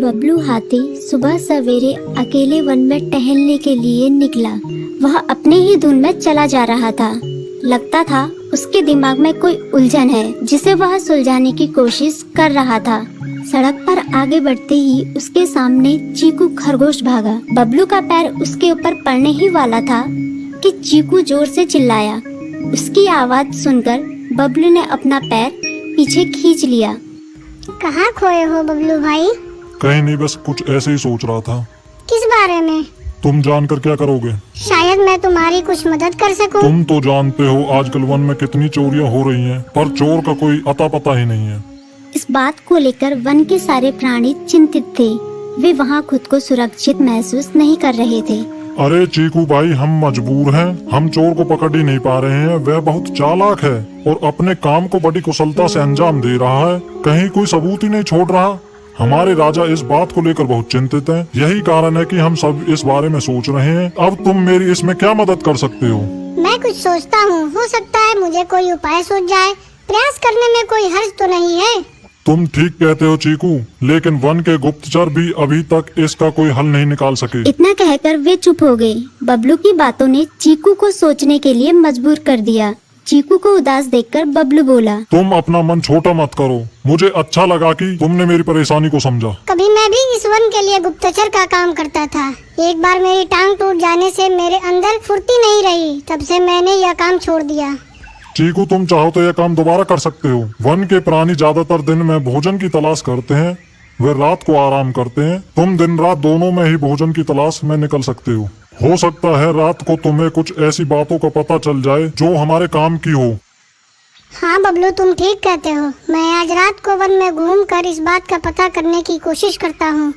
बबलू हाथी सुबह सवेरे अकेले वन में टहलने के लिए निकला। वह अपने ही धुन में चला जा रहा था। लगता था उसके दिमाग में कोई उलझन है जिसे वह सुलझाने की कोशिश कर रहा था। सड़क पर आगे बढ़ते ही उसके सामने चीकू खरगोश भागा। बबलू का पैर उसके ऊपर पड़ने ही वाला था कि चीकू जोर से चिल्लाया। उसकी आवाज सुनकर बबलू ने अपना पैर पीछे खींच लिया। कहाँ खोए हो बबलू भाई? कहीं नहीं, बस कुछ ऐसे ही सोच रहा था। किस बारे में? तुम जानकर क्या करोगे? शायद मैं तुम्हारी कुछ मदद कर सकूं। तुम तो जानते हो आजकल वन में कितनी चोरियां हो रही हैं, पर चोर का कोई अता पता ही नहीं है। इस बात को लेकर वन के सारे प्राणी चिंतित थे। वे वहाँ खुद को सुरक्षित महसूस नहीं कर रहे थे। अरे चीकू भाई, हम मजबूर हैं। हम चोर को पकड़ ही नहीं पा रहे हैं। वह बहुत चालाक है और अपने काम को बड़ी कुशलता से अंजाम दे रहा है। कहीं कोई सबूत ही नहीं छोड़ रहा। हमारे राजा इस बात को लेकर बहुत चिंतित हैं। यही कारण है कि हम सब इस बारे में सोच रहे हैं। अब तुम मेरी इसमें क्या मदद कर सकते हो? मैं कुछ सोचता हूँ, हो सकता है मुझे कोई उपाय सूझ जाए। प्रयास करने में कोई हर्ज तो नहीं है। तुम ठीक कहते हो चीकू, लेकिन वन के गुप्तचर भी अभी तक इसका कोई हल नहीं निकाल सके। इतना कहकर वे चुप हो गए। बबलू की बातों ने चीकू को सोचने के लिए मजबूर कर दिया। चीकू को उदास देखकर बबलू बोला, तुम अपना मन छोटा मत करो। मुझे अच्छा लगा कि तुमने मेरी परेशानी को समझा। कभी मैं भी इस वन के लिए गुप्तचर का काम करता था। एक बार मेरी टांग टूट जाने से मेरे अंदर फुर्ती नहीं रही। तब से मैंने यह काम छोड़ दिया। चीकू, तुम चाहो तो यह काम दोबारा कर सकते हो। वन के प्राणी ज्यादातर दिन में भोजन की तलाश करते हैं, वे रात को आराम करते हैं। तुम दिन रात दोनों में ही भोजन की तलाश में निकल सकते हो सकता है रात को तुम्हें कुछ ऐसी बातों का पता चल जाए जो हमारे काम की हो। हाँ बबलू, तुम ठीक कहते हो। मैं आज रात को वन में घूम कर इस बात का पता करने की कोशिश करता हूँ।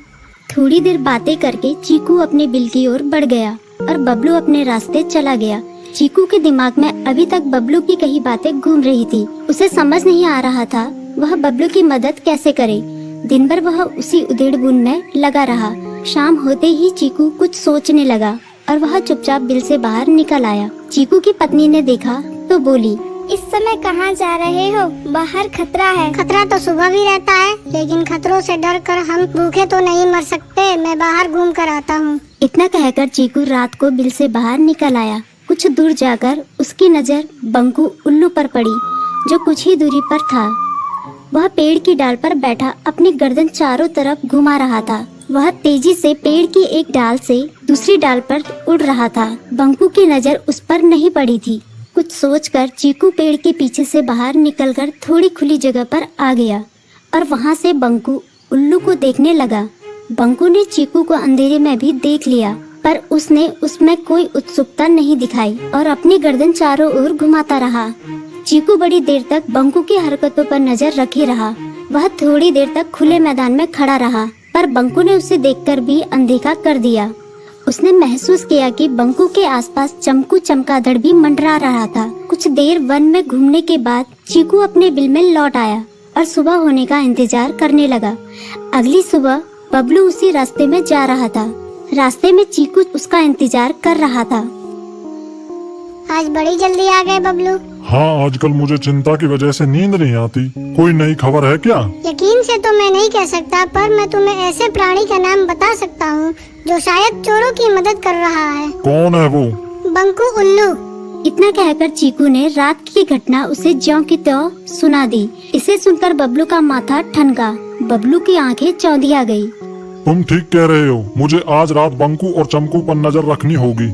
थोड़ी देर बातें करके चीकू अपने बिल की ओर बढ़ गया और बबलू अपने रास्ते चला गया। चीकू के दिमाग में अभी तक बबलू की कही बातें घूम रही थी। उसे समझ नहीं आ रहा था वह बबलू की मदद कैसे करे। दिन भर वह उसी उधेड़-बुन में लगा रहा। शाम होते ही चीकू कुछ सोचने लगा और वह चुपचाप बिल से बाहर निकल आया। चीकू की पत्नी ने देखा तो बोली, इस समय कहाँ जा रहे हो? बाहर खतरा है। खतरा तो सुबह भी रहता है, लेकिन खतरों से डर कर हम भूखे तो नहीं मर सकते। मैं बाहर घूम कर आता हूँ। इतना कहकर चीकू रात को बिल से बाहर निकल आया। कुछ दूर जाकर उसकी नजर बंकू उल्लू पर पड़ी, जो कुछ ही दूरी पर था। वह पेड़ की डाल पर बैठा अपनी गर्दन चारों तरफ घुमा रहा था। वह तेजी से पेड़ की एक डाल से दूसरी डाल पर उड़ रहा था। बंकू की नजर उस पर नहीं पड़ी थी। कुछ सोचकर चीकू पेड़ के पीछे से बाहर निकलकर थोड़ी खुली जगह पर आ गया और वहां से बंकू उल्लू को देखने लगा। बंकू ने चीकू को अंधेरे में भी देख लिया, पर उसने उसमें कोई उत्सुकता नहीं दिखाई और अपनी गर्दन चारों ओर घुमाता रहा। चीकू बड़ी देर तक बंकू की हरकतों पर नजर रखे रहा। वह थोड़ी देर तक खुले मैदान में खड़ा रहा, पर बंकू ने उसे देखकर भी अनदेखा कर दिया। उसने महसूस किया कि बंकू के आसपास चमकू चमगादड़ भी मंडरा रहा था। कुछ देर वन में घूमने के बाद चीकू अपने बिल में लौट आया और सुबह होने का इंतजार करने लगा। अगली सुबह बबलू उसी रास्ते में जा रहा था। रास्ते में चीकू उसका इंतजार कर रहा था। आज बड़ी जल्दी आ गए बबलू। हाँ, आजकल मुझे चिंता की वजह से नींद नहीं आती। कोई नई खबर है क्या? यकीन से तो मैं नहीं कह सकता, पर मैं तुम्हें ऐसे प्राणी का नाम बता सकता हूँ जो शायद चोरों की मदद कर रहा है। कौन है वो? बंकू उल्लू। इतना कहकर चीकू ने रात की घटना उसे ज्यों की त्यों सुना दी। इसे सुनकर बबलू का माथा ठनका। बबलू की आंखें चौंधिया गई। तुम ठीक कह रहे हो। मुझे आज रात बंकू और चमकू पर नजर रखनी होगी।